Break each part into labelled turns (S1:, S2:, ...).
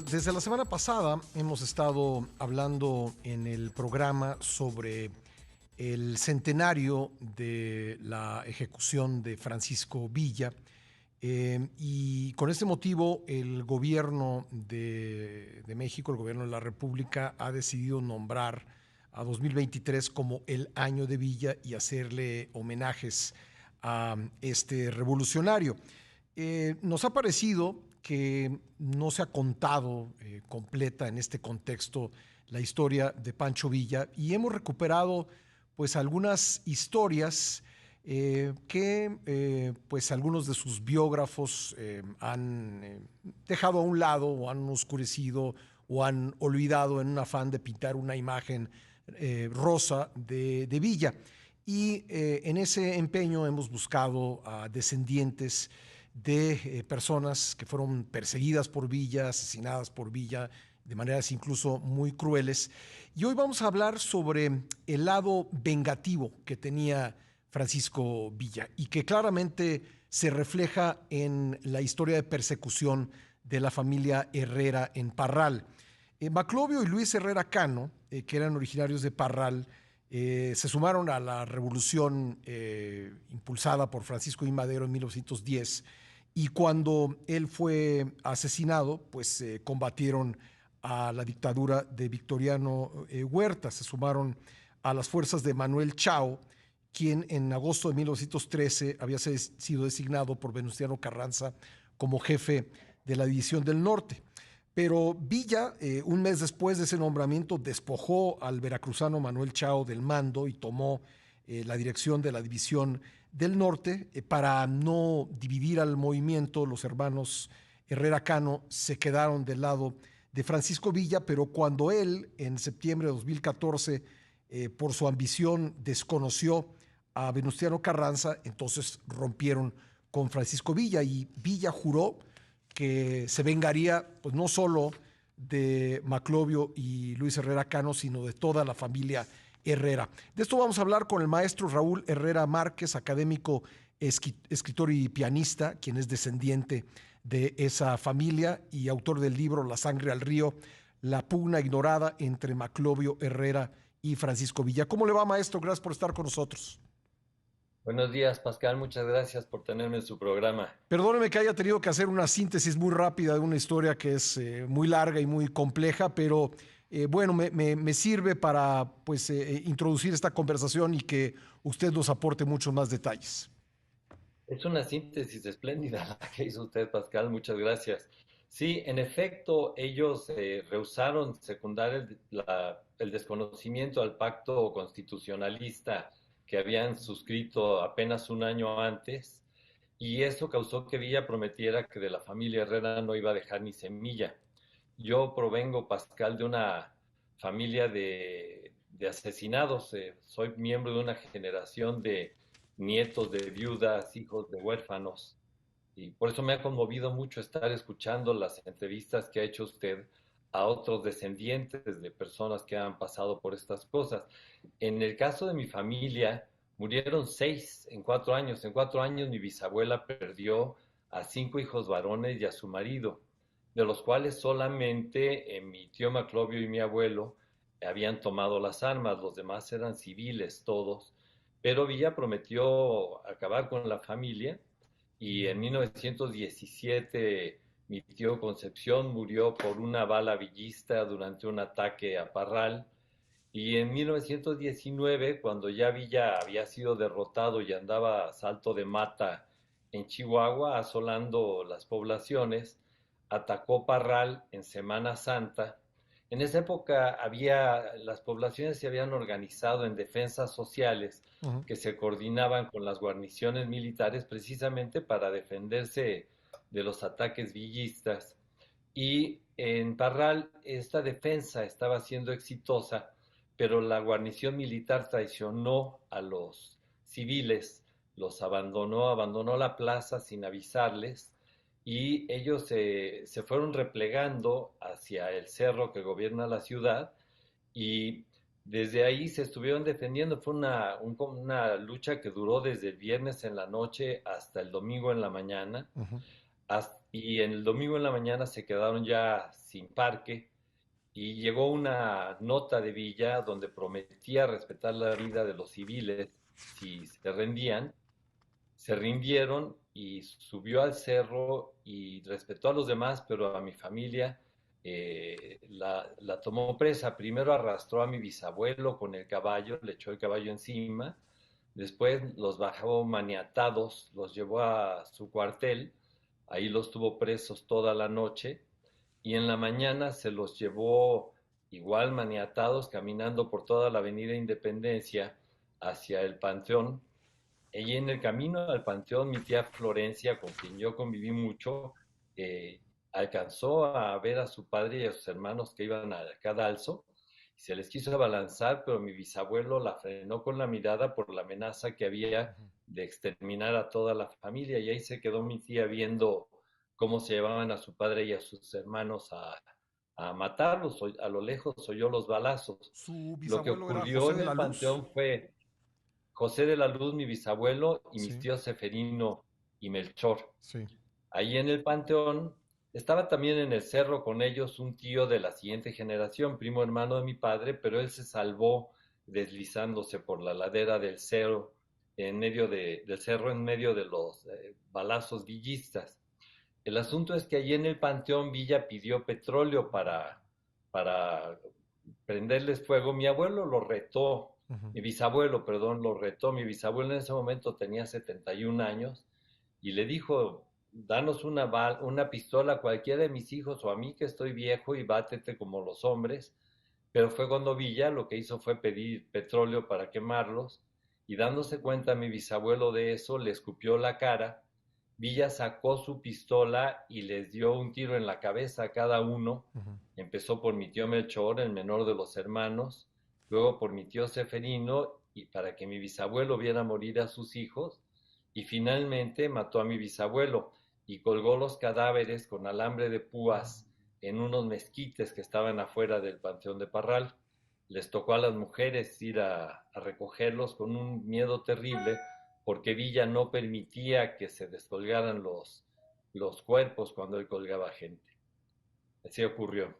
S1: Desde la semana pasada hemos estado hablando en el programa sobre el centenario de la ejecución de Francisco Villa, y con este motivo el gobierno de México, el gobierno de la República, ha decidido nombrar a 2023 como el año de Villa y hacerle homenajes a este revolucionario. Nos ha parecido que no se ha contado completa en este contexto la historia de Pancho Villa, y hemos recuperado pues algunas historias que pues algunos de sus biógrafos han dejado a un lado o han oscurecido o han olvidado en un afán de pintar una imagen rosa de Villa. Y en ese empeño hemos buscado a descendientes de personas que fueron perseguidas por Villa, asesinadas por Villa de maneras incluso muy crueles. Y hoy vamos a hablar sobre el lado vengativo que tenía Francisco Villa y que claramente se refleja en la historia de persecución de la familia Herrera en Parral. Maclovio y Luis Herrera Cano, que eran originarios de Parral, se sumaron a la revolución impulsada por Francisco I. Madero en 1910, y cuando él fue asesinado, pues combatieron a la dictadura de Victoriano Huerta, se sumaron a las fuerzas de Manuel Chao, quien en agosto de 1913 había sido designado por Venustiano Carranza como jefe de la División del Norte. Pero Villa, un mes después de ese nombramiento, despojó al veracruzano Manuel Chao del mando y tomó la dirección de la División del Norte. Para no dividir al movimiento, los hermanos Herrera Cano se quedaron del lado de Francisco Villa, pero cuando él, en septiembre de 2014, por su ambición, desconoció a Venustiano Carranza, entonces rompieron con Francisco Villa, y Villa juró que se vengaría pues no solo de Maclovio y Luis Herrera Cano, sino de toda la familia Herrera. De esto vamos a hablar con el maestro Raúl Herrera Márquez, académico, escritor y pianista, quien es descendiente de esa familia y autor del libro La sangre al río, la pugna ignorada entre Maclovio Herrera y Francisco Villa. ¿Cómo le va, maestro? Gracias por estar con nosotros.
S2: Buenos días, Pascal. Muchas gracias por tenerme en su programa.
S1: Perdóneme que haya tenido que hacer una síntesis muy rápida de una historia que es muy larga y muy compleja, pero bueno, me sirve para pues introducir esta conversación y que usted nos aporte muchos más detalles.
S2: Es una síntesis espléndida la que hizo usted, Pascal. Muchas gracias. Sí, en efecto, ellos rehusaron secundar el desconocimiento al pacto constitucionalista que habían suscrito apenas un año antes, y eso causó que Villa prometiera que de la familia Herrera no iba a dejar ni semilla. Yo provengo, Pascal, de una familia de asesinados. Soy miembro de una generación de nietos de viudas, hijos de huérfanos. Y por eso me ha conmovido mucho estar escuchando las entrevistas que ha hecho usted a otros descendientes de personas que han pasado por estas cosas. En el caso de mi familia, murieron 6 en 4 años. En 4 años mi bisabuela perdió a 5 hijos varones y a su marido, de los cuales solamente mi tío Maclovio y mi abuelo habían tomado las armas, los demás eran civiles todos, pero Villa prometió acabar con la familia, y en 1917 mi tío Concepción murió por una bala villista durante un ataque a Parral, y en 1919, cuando ya Villa había sido derrotado y andaba a salto de mata en Chihuahua, asolando las poblaciones, atacó Parral en Semana Santa. En esa época las poblaciones se habían organizado en defensas sociales
S1: Uh -huh.
S2: que se coordinaban con las guarniciones militares precisamente para defenderse de los ataques villistas. Y en Parral esta defensa estaba siendo exitosa, pero la guarnición militar traicionó a los civiles, los abandonó la plaza sin avisarles, y ellos se fueron replegando hacia el cerro que gobierna la ciudad, y desde ahí se estuvieron defendiendo. Fue una lucha que duró desde el viernes en la noche hasta el domingo en la mañana,
S1: Uh -huh.
S2: y en el domingo en la mañana se quedaron ya sin parque y llegó una nota de Villa donde prometía respetar la vida de los civiles si se rendían. Se rindieron y subió al cerro y respetó a los demás, pero a mi familia la tomó presa. Primero arrastró a mi bisabuelo con el caballo, le echó el caballo encima, después los bajó maniatados, los llevó a su cuartel, ahí los tuvo presos toda la noche y en la mañana se los llevó igual maniatados caminando por toda la avenida Independencia hacia el Panteón. Y en el camino al Panteón, mi tía Florencia, con quien yo conviví mucho, alcanzó a ver a su padre y a sus hermanos que iban a cadalso. Se les quiso abalanzar, pero mi bisabuelo la frenó con la mirada por la amenaza que había
S1: Ujú.
S2: de exterminar a toda la familia. Y ahí se quedó mi tía viendo cómo se llevaban a su padre y a sus hermanos a matarlos. A lo lejos oyó los balazos.
S1: ¿Su
S2: Lo que
S1: bisabuelo era
S2: ocurrió
S1: José
S2: en
S1: de
S2: el
S1: la Luz?
S2: Panteón fue José de la Luz, mi bisabuelo, y mis
S1: Sí,
S2: tíos Seferino y Melchor.
S1: sí.
S2: Ahí en el panteón estaba también en el cerro con ellos un tío de la siguiente generación, primo hermano de mi padre, pero él se salvó deslizándose por la ladera del cerro, del cerro en medio de los balazos villistas. El asunto es que allí en el panteón Villa pidió petróleo para prenderles fuego. Mi abuelo lo retó,
S1: Ujú.
S2: mi bisabuelo, perdón, lo retó. Mi bisabuelo en ese momento tenía 71 años y le dijo, danos una pistola a cualquiera de mis hijos o a mí que estoy viejo y bátete como los hombres. Pero fue cuando Villa lo que hizo fue pedir petróleo para quemarlos y dándose cuenta mi bisabuelo de eso, le escupió la cara. Villa sacó su pistola y les dio un tiro en la cabeza a cada uno.
S1: Ujú.
S2: Empezó por mi tío Melchor, el menor de los hermanos, luego por mi tío Seferino, y para que mi bisabuelo viera morir a sus hijos, y finalmente mató a mi bisabuelo y colgó los cadáveres con alambre de púas en unos mezquites que estaban afuera del Panteón de Parral. Les tocó a las mujeres ir a recogerlos con un miedo terrible porque Villa no permitía que se descolgaran los cuerpos cuando él colgaba gente. Así ocurrió.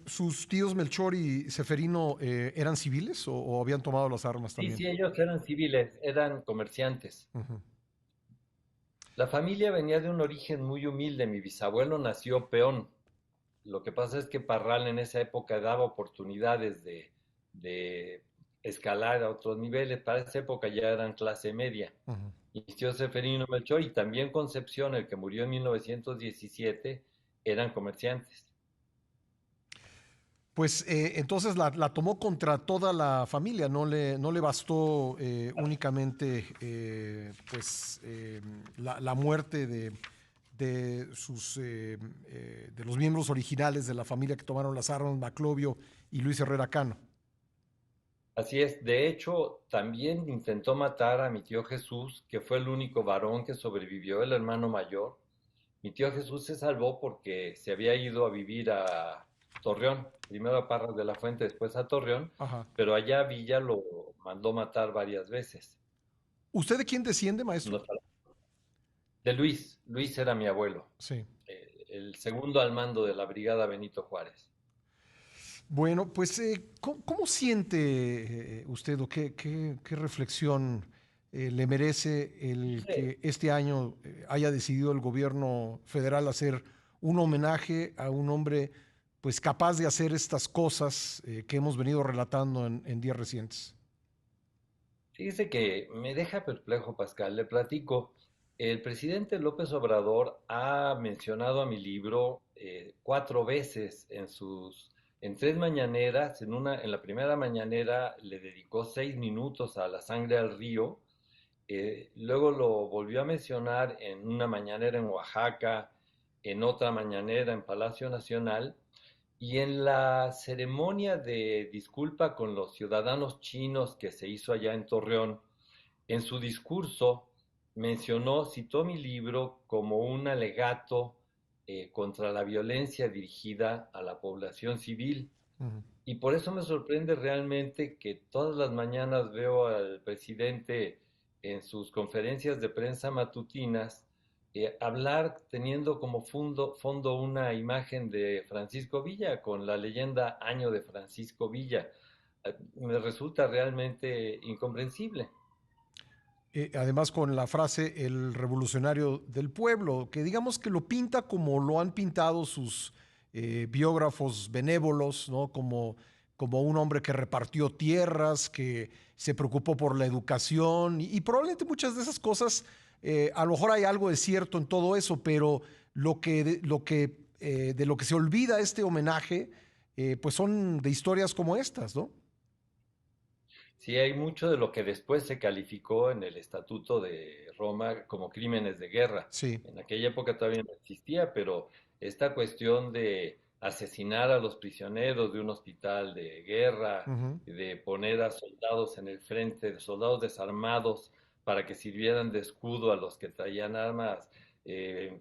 S1: ¿Sus tíos Melchor y Seferino eran civiles o habían tomado las armas
S2: Sí,
S1: también?
S2: sí, ellos eran civiles, eran comerciantes.
S1: Ujú.
S2: La familia venía de un origen muy humilde. Mi bisabuelo nació peón. Lo que pasa es que Parral en esa época daba oportunidades de escalar a otros niveles. Para esa época ya eran clase media.
S1: Ujú.
S2: Y mis tíos Seferino Melchor y también Concepción, el que murió en 1917, eran comerciantes.
S1: Pues entonces la tomó contra toda la familia, no le bastó únicamente la muerte de los miembros originales de la familia que tomaron las armas, Maclovio y Luis Herrera Cano.
S2: Así es, de hecho, también intentó matar a mi tío Jesús, que fue el único varón que sobrevivió, el hermano mayor. Mi tío Jesús se salvó porque se había ido a vivir a Torreón, primero a Parras de la Fuente, después a Torreón,
S1: Ajá.
S2: pero allá Villa lo mandó matar varias veces.
S1: ¿Usted de quién desciende, maestro?
S2: No- De Luis, Luis era mi abuelo,
S1: Sí.
S2: el segundo al mando de la Brigada Benito Juárez.
S1: Bueno, pues, ¿cómo siente usted o qué reflexión le merece el
S2: Sí,
S1: que este año haya decidido el gobierno federal hacer un homenaje a un hombre pues capaz de hacer estas cosas que hemos venido relatando en días recientes?
S2: fíjese que me deja perplejo, Pascal. Le platico. El presidente López Obrador ha mencionado a mi libro 4 veces en 3 mañaneras. En la primera mañanera le dedicó 6 minutos a la sangre al río. Luego lo volvió a mencionar en una mañanera en Oaxaca, en otra mañanera en Palacio Nacional. Y en la ceremonia de disculpa con los ciudadanos chinos que se hizo allá en Torreón, en su discurso citó mi libro como un alegato contra la violencia dirigida a la población civil.
S1: Ujú.
S2: Y por eso me sorprende realmente que todas las mañanas veo al presidente en sus conferencias de prensa matutinas hablar teniendo como fondo una imagen de Francisco Villa, con la leyenda Año de Francisco Villa. Me resulta realmente incomprensible.
S1: Además con la frase el revolucionario del pueblo, que digamos que lo pinta como lo han pintado sus biógrafos benévolos, ¿no? Como un hombre que repartió tierras, que se preocupó por la educación y probablemente muchas de esas cosas, a lo mejor hay algo de cierto en todo eso, pero de lo que se olvida este homenaje, pues son de historias como estas, ¿no?
S2: Sí, hay mucho de lo que después se calificó en el Estatuto de Roma como crímenes de guerra.
S1: Sí.
S2: En aquella época todavía no existía, pero esta cuestión de asesinar a los prisioneros de un hospital de guerra,
S1: Ujú.
S2: de poner a soldados en el frente, soldados desarmados para que sirvieran de escudo a los que traían armas,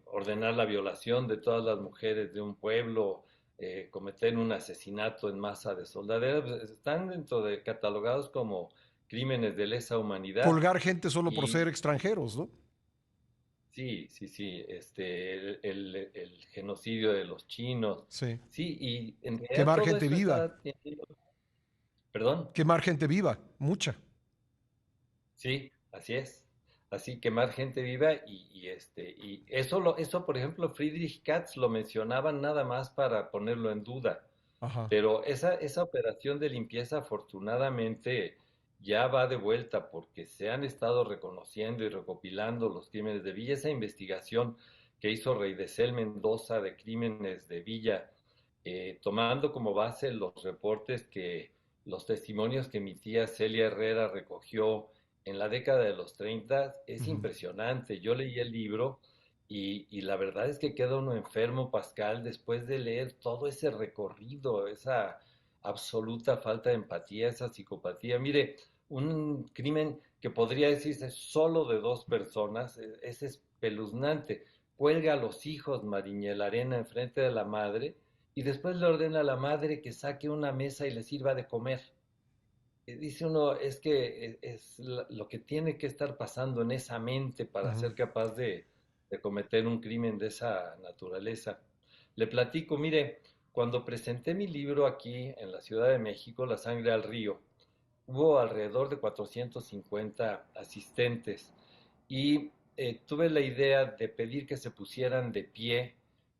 S2: ordenar la violación de todas las mujeres de un pueblo, cometer un asesinato en masa de soldaderas, pues, están dentro de catalogados como crímenes de lesa humanidad.
S1: Colgar gente solo por ser
S2: Y
S1: extranjeros, ¿no?
S2: sí, sí, sí, el genocidio de los chinos,
S1: Sí.
S2: sí, y en realidad
S1: Quemar
S2: todo
S1: gente
S2: esto
S1: viva,
S2: está teniendo, perdón,
S1: quemar gente viva, mucha.
S2: sí, así es. Así quemar gente viva y eso, por ejemplo, Friedrich Katz lo mencionaban nada más para ponerlo en duda.
S1: Ajá.
S2: Pero esa operación de limpieza afortunadamente ya va de vuelta porque se han estado reconociendo y recopilando los crímenes de Villa. Esa investigación que hizo Rey de Cel Mendoza de crímenes de Villa, tomando como base los reportes los testimonios que mi tía Celia Herrera recogió en la década de los 30, es
S1: Ujú.
S2: impresionante. Yo leí el libro y la verdad es que queda uno enfermo, Pascal, después de leer todo ese recorrido, esa absoluta falta de empatía, esa psicopatía. Mire, un crimen que podría decirse solo de dos personas, es espeluznante. Cuelga a los hijos Mariñel Arena enfrente de la madre y después le ordena a la madre que saque una mesa y le sirva de comer. Dice uno, es que lo que tiene que estar pasando en esa mente para
S1: Ujú.
S2: ser capaz de cometer un crimen de esa naturaleza. Le platico, mire, cuando presenté mi libro aquí en la Ciudad de México, La sangre al río, hubo alrededor de 450 asistentes y tuve la idea de pedir que se pusieran de pie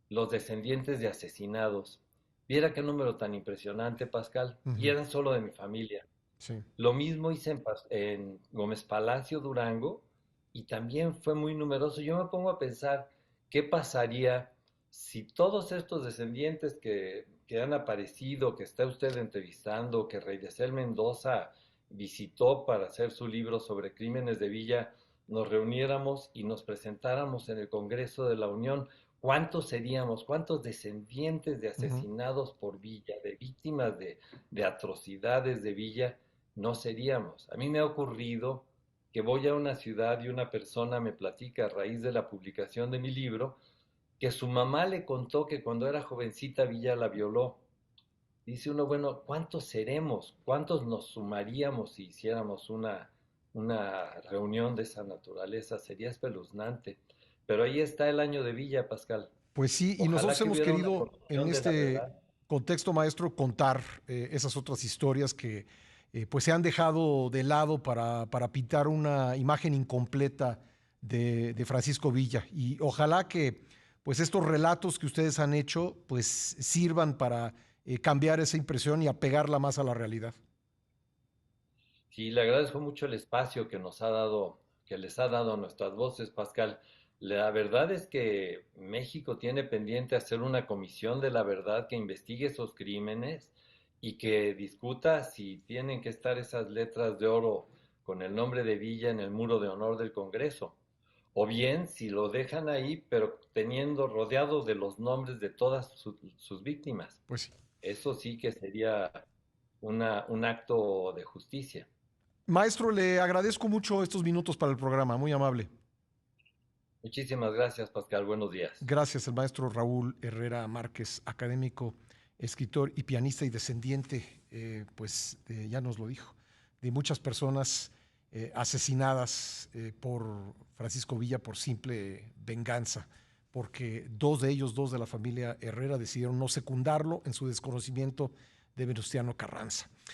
S2: los descendientes de asesinados. Viera qué número tan impresionante, Pascal, y
S1: Ujú.
S2: eran solo de mi familia.
S1: Sí.
S2: Lo mismo hice en Gómez Palacio, Durango, y también fue muy numeroso. Yo me pongo a pensar qué pasaría si todos estos descendientes que han aparecido, que está usted entrevistando, que Rey de Cel Mendoza visitó para hacer su libro sobre crímenes de Villa, nos reuniéramos y nos presentáramos en el Congreso de la Unión. ¿Cuántos seríamos? ¿Cuántos descendientes de
S1: Ujú.
S2: asesinados por Villa, de víctimas de atrocidades de Villa? No seríamos. A mí me ha ocurrido que voy a una ciudad y una persona me platica a raíz de la publicación de mi libro que su mamá le contó que cuando era jovencita Villa la violó. Dice uno, bueno, ¿cuántos seremos? ¿Cuántos nos sumaríamos si hiciéramos una reunión de esa naturaleza? Sería espeluznante. Pero ahí está el año de Villa, Pascal.
S1: Pues sí, y
S2: Ojalá
S1: nosotros
S2: que
S1: hemos
S2: hubiera una
S1: querido en
S2: comisión de la
S1: este
S2: verdad.
S1: contexto, maestro, contar esas otras historias que pues se han dejado de lado para pintar una imagen incompleta de Francisco Villa. Y ojalá que pues estos relatos que ustedes han hecho pues sirvan para cambiar esa impresión y apegarla más a la realidad.
S2: Sí, le agradezco mucho el espacio que nos ha dado, que les ha dado a nuestras voces, Pascal. La verdad es que México tiene pendiente hacer una comisión de la verdad que investigue esos crímenes y que discuta si tienen que estar esas letras de oro con el nombre de Villa en el muro de honor del Congreso. O bien si lo dejan ahí, pero teniendo rodeado de los nombres de todas sus víctimas.
S1: Pues sí.
S2: Eso sí que sería un acto de justicia.
S1: Maestro, le agradezco mucho estos minutos para el programa, muy amable.
S2: Muchísimas gracias, Pascal. Buenos días.
S1: Gracias, el maestro Raúl Herrera Márquez, académico, escritor y pianista y descendiente, ya nos lo dijo, de muchas personas asesinadas por Francisco Villa por simple venganza, porque dos de la familia Herrera, decidieron no secundarlo en su desconocimiento de Venustiano Carranza.